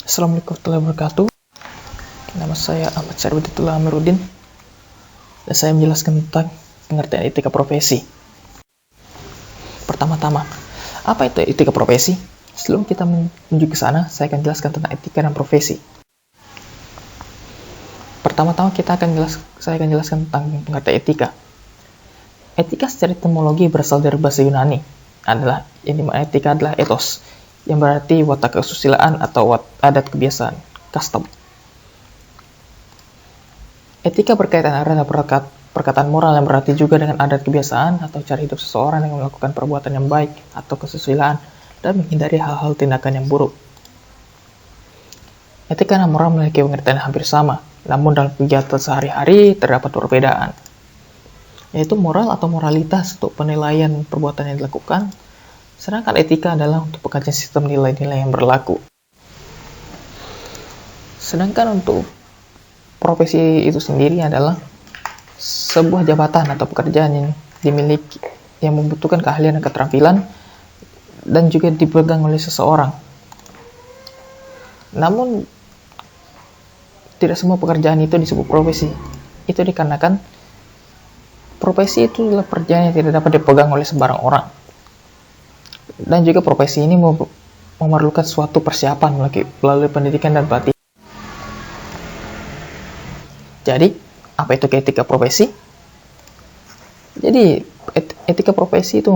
Assalamualaikum warahmatullahi wabarakatuh. Nama saya Ahmad Syarifudin Amiruddin dan saya menjelaskan tentang pengertian etika profesi. Pertama-tama, apa itu etika profesi? Sebelum kita menuju ke sana, saya akan jelaskan tentang etika dan profesi. Pertama-tama saya akan jelaskan tentang pengertian etika. Etika secara etimologi berasal dari bahasa Yunani. Etika adalah ethos, yang berarti watak kesusilaan atau adat kebiasaan, custom. Etika berkaitan erat dengan perkataan moral yang berarti juga dengan adat kebiasaan atau cara hidup seseorang yang melakukan perbuatan yang baik atau kesusilaan dan menghindari hal-hal tindakan yang buruk. Etika dan moral memiliki pengertian hampir sama, namun dalam kegiatan sehari-hari terdapat perbedaan, yaitu moral atau moralitas untuk penilaian perbuatan yang dilakukan, sedangkan etika adalah untuk pengkajian sistem nilai-nilai yang berlaku. Sedangkan untuk profesi itu sendiri adalah sebuah jabatan atau pekerjaan yang dimiliki, yang membutuhkan keahlian dan keterampilan dan juga dipegang oleh seseorang. Namun tidak semua pekerjaan itu disebut profesi. Itu dikarenakan profesi itu adalah pekerjaan yang tidak dapat dipegang oleh sembarang orang. Dan juga profesi ini memerlukan suatu persiapan melalui pendidikan dan pelatihan. Jadi, apa itu etika profesi? Jadi, etika profesi itu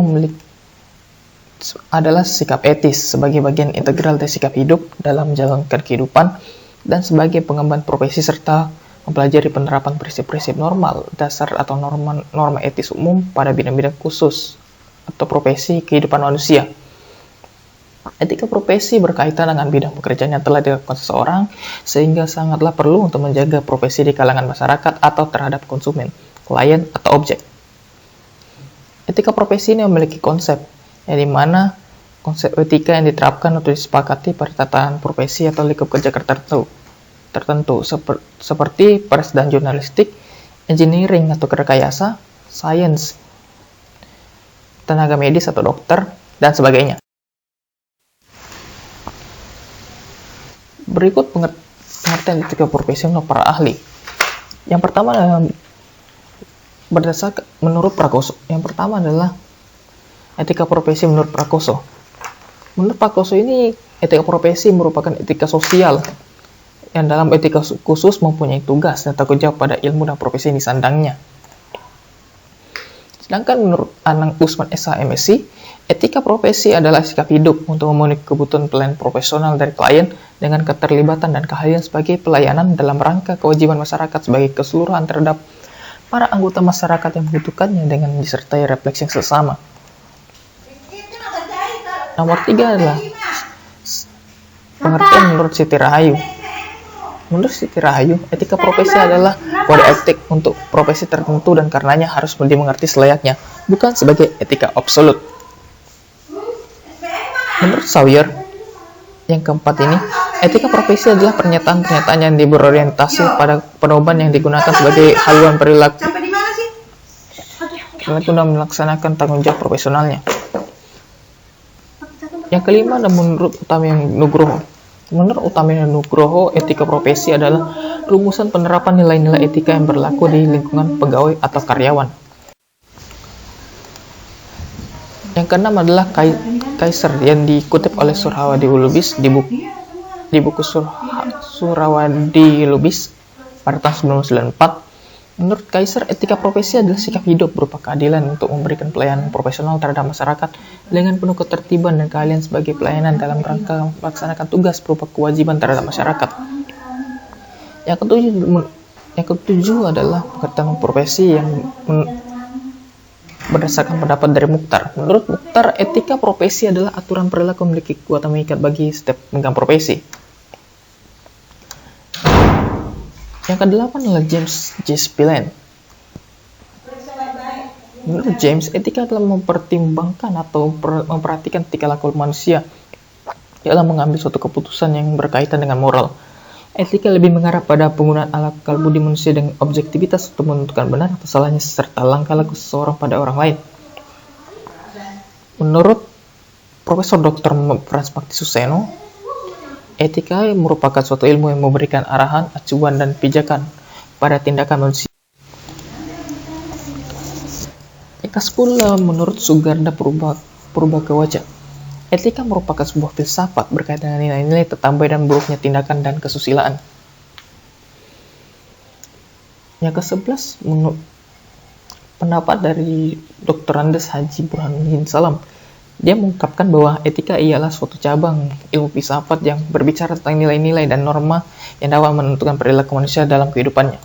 adalah sikap etis sebagai bagian integral dari sikap hidup dalam menjalankan kehidupan dan sebagai pengemban profesi serta mempelajari penerapan prinsip-prinsip normal, dasar atau norma etis umum pada bidang-bidang khusus atau profesi kehidupan manusia. Etika profesi berkaitan dengan bidang pekerjaan yang telah dilakukan seseorang, sehingga sangatlah perlu untuk menjaga profesi di kalangan masyarakat atau terhadap konsumen, klien, atau objek. Etika profesi ini memiliki konsep, yang dimana konsep etika yang diterapkan untuk disepakati pada tatanan profesi atau lingkup kerja tertentu seperti pers dan jurnalistik, engineering atau rekayasa, sains, tenaga medis atau dokter, dan sebagainya. Berikut pengertian etika profesi menurut para ahli. Yang pertama adalah menurut Prakoso. Yang pertama adalah etika profesi menurut Prakoso. Menurut Prakoso ini, etika profesi merupakan etika sosial yang dalam etika khusus mempunyai tugas dan tanggung jawab pada ilmu dan profesi yang disandangnya. Sedangkan menurut Anang Usman SH MSc, etika profesi adalah sikap hidup untuk memenuhi kebutuhan pelayanan profesional dari klien dengan keterlibatan dan keahlian sebagai pelayanan dalam rangka kewajiban masyarakat sebagai keseluruhan terhadap para anggota masyarakat yang membutuhkannya dengan disertai refleksi yang sesama. Nomor 3 adalah pengertian menurut Siti Rahayu. Menurut Siti Rahayu, etika profesi adalah kode etik untuk profesi tertentu dan karenanya harus dimengerti selayaknya, bukan sebagai etika absolut. Menurut Sawyer, yang keempat ini, etika profesi adalah pernyataan-pernyataan yang berorientasi pada pedoman yang digunakan sebagai haluan perilaku guna melaksanakan tanggung jawab profesionalnya. Yang kelima adalah menurut Uttama Nugroho. Menurut Uttama Nugroho, etika profesi adalah rumusan penerapan nilai-nilai etika yang berlaku di lingkungan pegawai atau karyawan. Yang keenam adalah Kaiser yang dikutip oleh Surawadi Lubis di buku Surawadi Lubis pada tahun 1994. Menurut Kaiser, etika profesi adalah sikap hidup berupa keadilan untuk memberikan pelayanan profesional terhadap masyarakat dengan penuh ketertiban dan keahlian sebagai pelayanan dalam rangka melaksanakan tugas berupa kewajiban terhadap masyarakat. Yang ketujuh adalah pengertian profesi yang berdasarkan pendapat dari Mukhtar. Menurut Mukhtar, etika profesi adalah aturan perilaku memiliki kekuatan mengikat bagi setiap pemegang profesi. Yang kedelapan adalah James J. Spillane. Menurut James, etika adalah mempertimbangkan atau memperhatikan tingkah laku manusia dalam mengambil suatu keputusan yang berkaitan dengan moral. Etika lebih mengarah pada penggunaan akal budi manusia dengan objektivitas untuk menentukan benar atau salahnya serta langkah laku seseorang pada orang lain. Menurut Profesor Dr. Frans Bakti Suseno, Etika merupakan suatu ilmu yang memberikan arahan, acuan, dan pijakan pada tindakan manusia. Etika pula menurut Sugarda Purbakawaca. Etika merupakan sebuah filsafat berkaitan dengan nilai-nilai tentang baik dan buruknya tindakan dan kesusilaan. Yang ke-11, menurut pendapat dari Dr. Andes Haji Burhanuddin Salam. Dia mengungkapkan bahwa etika ialah suatu cabang ilmu filsafat yang berbicara tentang nilai-nilai dan norma yang dapat menentukan perilaku manusia dalam kehidupannya.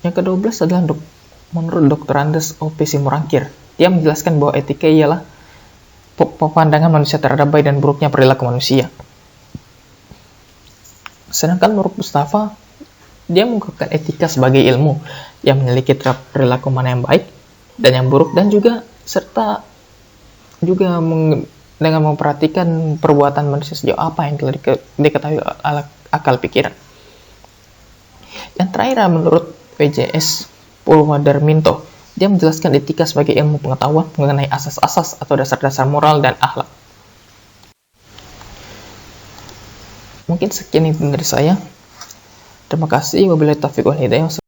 Yang ke-12 adalah menurut Dr. Andes O.P. Simorangkir. Dia menjelaskan bahwa etika ialah pandangan manusia terhadap baik dan buruknya perilaku manusia. Sedangkan menurut Mustafa, dia mengungkapkan etika sebagai ilmu yang meneliti perilaku mana yang baik dan yang buruk, dan juga dengan memperhatikan perbuatan manusia sejauh apa yang telah diketahui akal pikiran. Yang terakhir menurut PJS Purwadarminto, dia menjelaskan etika sebagai ilmu pengetahuan mengenai asas-asas atau dasar-dasar moral dan akhlak. Mungkin sekian itu dari saya. Terima kasih. Wabillahi taufiq wal hidayah.